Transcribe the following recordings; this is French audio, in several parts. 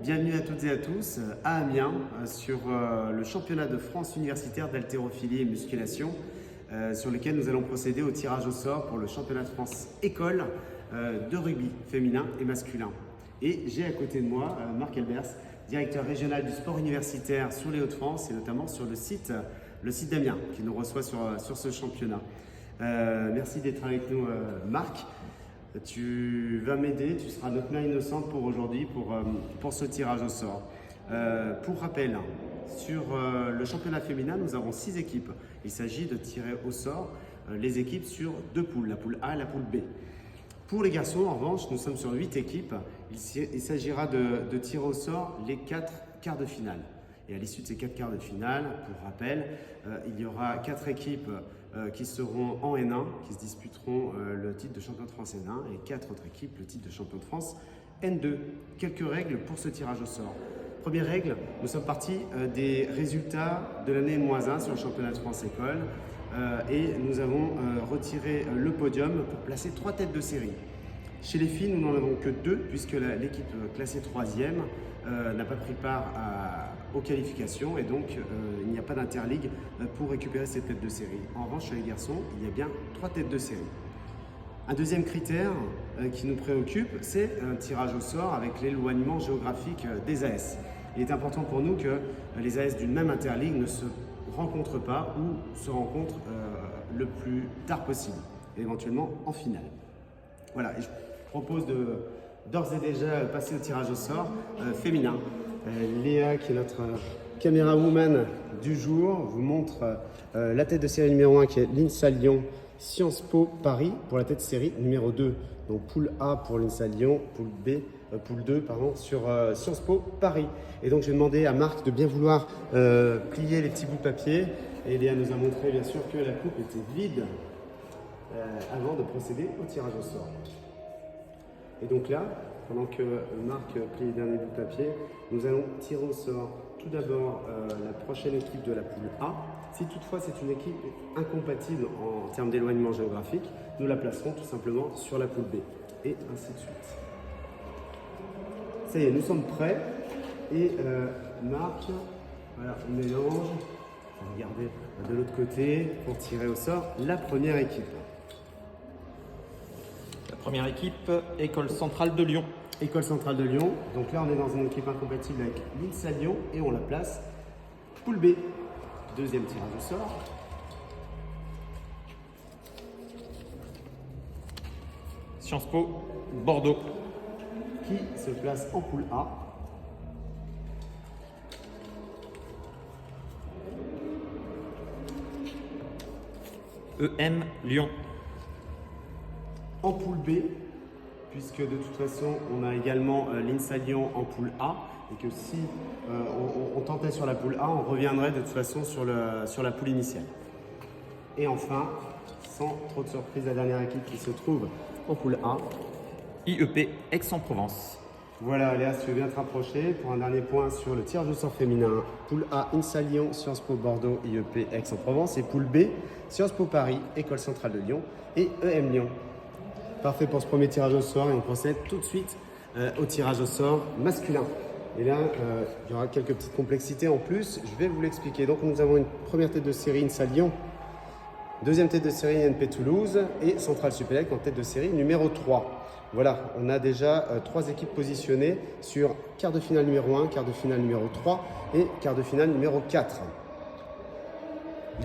Bienvenue à toutes et à tous à Amiens sur le championnat de France universitaire d'haltérophilie et musculation sur lequel nous allons procéder au tirage au sort pour le championnat de France école de rugby féminin et masculin. Et j'ai à côté de moi Marc Elbers, directeur régional du sport universitaire sur les Hauts-de-France et notamment sur le site d'Amiens qui nous reçoit sur ce championnat. Merci d'être avec nous Marc. Tu vas m'aider, tu seras notre main innocente pour aujourd'hui, pour ce tirage au sort. Pour rappel, sur le championnat féminin, nous avons 6 équipes. Il s'agit de tirer au sort les équipes sur 2 poules, la poule A et la poule B. Pour les garçons, en revanche, nous sommes sur 8 équipes. Il s'agira de tirer au sort les 4 quarts de finale. Et à l'issue de ces 4 quarts de finale, pour rappel, il y aura 4 équipes qui seront en N1, qui se disputeront le titre de champion de France N1 et 4 autres équipes le titre de champion de France N2. Quelques règles pour ce tirage au sort. Première règle, nous sommes partis des résultats de l'année -1 sur le championnat de France école et nous avons retiré le podium pour placer 3 têtes de série. Chez les filles, nous n'en avons que 2 puisque l'équipe classée 3e n'a pas pris part aux qualifications et donc il n'y a pas d'interligue pour récupérer cette tête de série. En revanche, chez les garçons, il y a bien 3 têtes de série. Un deuxième critère qui nous préoccupe, c'est un tirage au sort avec l'éloignement géographique des AS. Il est important pour nous que les AS d'une même interligue ne se rencontrent pas ou se rencontrent le plus tard possible, et éventuellement en finale. Voilà, et je propose d'ores et déjà passer au tirage au sort féminin. Léa, qui est notre caméra woman du jour, vous montre la tête de série numéro 1 qui est l'INSA Lyon Sciences Po Paris pour la tête de série numéro 2. Donc poule A pour l'INSA Lyon, poule 2 sur Sciences Po Paris. Et donc j'ai demandé à Marc de bien vouloir plier les petits bouts de papier. Et Léa nous a montré bien sûr que la coupe était vide avant de procéder au tirage au sort. Et donc là, pendant que Marc plie les derniers bouts de papier, nous allons tirer au sort tout d'abord la prochaine équipe de la poule A. Si toutefois c'est une équipe incompatible en termes d'éloignement géographique, nous la placerons tout simplement sur la poule B. Et ainsi de suite. Ça y est, nous sommes prêts. Et Marc, voilà, on mélange. On va regarder de l'autre côté pour tirer au sort la première équipe. La première équipe, École Centrale de Lyon. École Centrale de Lyon. Donc là, on est dans une équipe incompatible avec l'INSA Lyon et on la place poule B. Deuxième tirage au sort. Sciences Po Bordeaux. Qui se place en poule A. EM Lyon. En poule B, puisque de toute façon, on a également l'INSA Lyon en poule A, et que si on tentait sur la poule A, on reviendrait de toute façon sur la poule initiale. Et enfin, sans trop de surprise, la dernière équipe qui se trouve en poule A. IEP Aix-en-Provence. Voilà, Léa, si tu veux bien te rapprocher pour un dernier point sur le tirage au sort féminin. Poule A, INSA Lyon, Sciences Po Bordeaux, IEP Aix-en-Provence. Et poule B, Sciences Po Paris, École Centrale de Lyon et EM Lyon. Parfait pour ce premier tirage au sort et on procède tout de suite au tirage au sort masculin. Et là, il y aura quelques petites complexités en plus, je vais vous l'expliquer. Donc nous avons une première tête de série INSA Lyon, deuxième tête de série INP Toulouse et Centrale Supélec en tête de série numéro 3. Voilà, on a déjà 3 équipes positionnées sur quart de finale numéro 1, quart de finale numéro 3 et quart de finale numéro 4.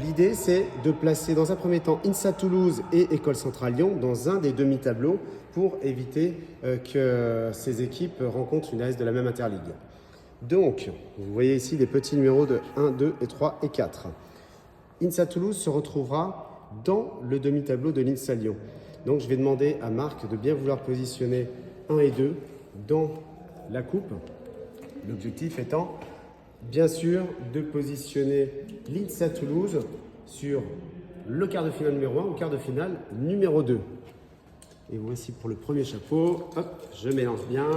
L'idée, c'est de placer dans un premier temps INSA Toulouse et École Centrale Lyon dans un des demi-tableaux pour éviter que ces équipes rencontrent une AS de la même interligue. Donc, vous voyez ici les petits numéros de 1, 2 et 3 et 4. INSA Toulouse se retrouvera dans le demi-tableau de l'INSA Lyon. Donc, je vais demander à Marc de bien vouloir positionner 1 et 2 dans la coupe. L'objectif étant bien sûr de positionner l'INSA Toulouse sur le quart de finale numéro 1 ou quart de finale numéro 2. Et voici pour le premier chapeau. Hop, je mélange bien.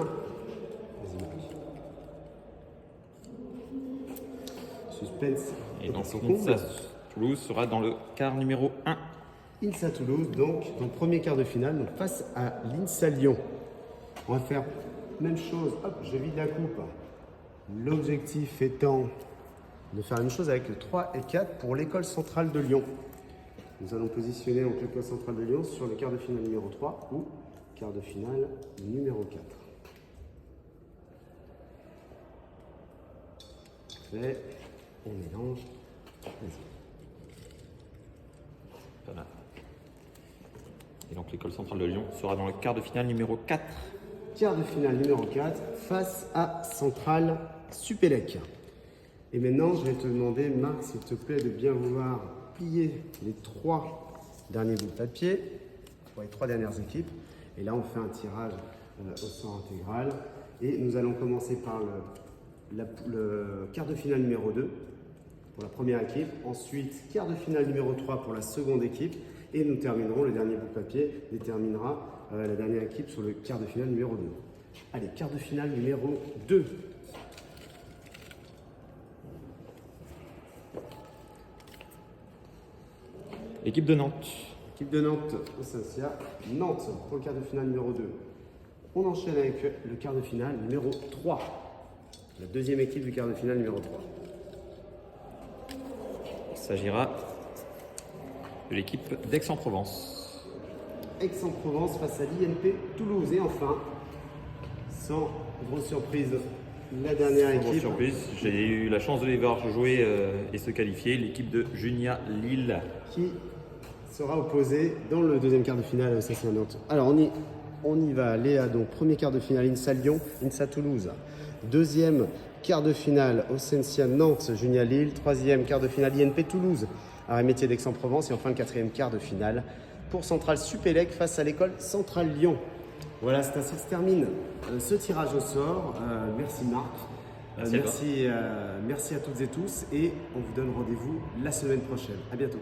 Suspense. Et donc INSA Toulouse sera dans le quart numéro 1. INSA Toulouse, donc, dans le premier quart de finale, donc face à l'INSA Lyon. On va faire même chose. Hop, je vide la coupe L'objectif étant de faire la même chose avec le 3 et 4 pour l'école centrale de Lyon. Nous allons positionner donc l'école centrale de Lyon sur le quart de finale numéro 3 ou quart de finale numéro 4. Parfait. On mélange. Voilà. Et donc l'école centrale de Lyon sera dans le quart de finale numéro 4. Quart de finale numéro 4 face à Centrale Supélec. Et maintenant, je vais te demander, Marc, s'il te plaît, de bien vouloir plier les 3 derniers bouts de papier pour les 3 dernières équipes. Et là, on fait un tirage au sort intégral. Et nous allons commencer par le quart de finale numéro 2 pour la première équipe. Ensuite, quart de finale numéro 3 pour la seconde équipe. Et nous terminerons, le dernier bout de papier déterminera la dernière équipe sur le quart de finale numéro 2. Allez, quart de finale numéro 2. Équipe de Nantes. Équipe de Nantes, Ausentia, Nantes pour le quart de finale numéro 2. On enchaîne avec le quart de finale numéro 3. La deuxième équipe du quart de finale numéro 3. Il s'agira de l'équipe d'Aix-en-Provence. Aix-en-Provence face à l'INP Toulouse. Et enfin, sans grosse surprise, la dernière Sans grosse équipe surprise, j'ai eu la chance de les voir jouer et se qualifier, l'équipe de Junia Lille. qui sera opposée dans le deuxième quart de finale à Ausentia Nantes. Alors on y va. Léa, donc premier quart de finale INSA Lyon, INSA Toulouse. Deuxième quart de finale Ausentia Nantes, Junia Lille. Troisième quart de finale INP Toulouse, Arrêt Métier d'Aix-en-Provence. Et enfin le quatrième quart de finale pour Centrale Supélec face à l'école Centrale Lyon. Voilà, c'est ainsi que se termine ce tirage au sort. Merci Marc. Merci à toi. Merci à toutes et tous. Et on vous donne rendez-vous la semaine prochaine. À bientôt.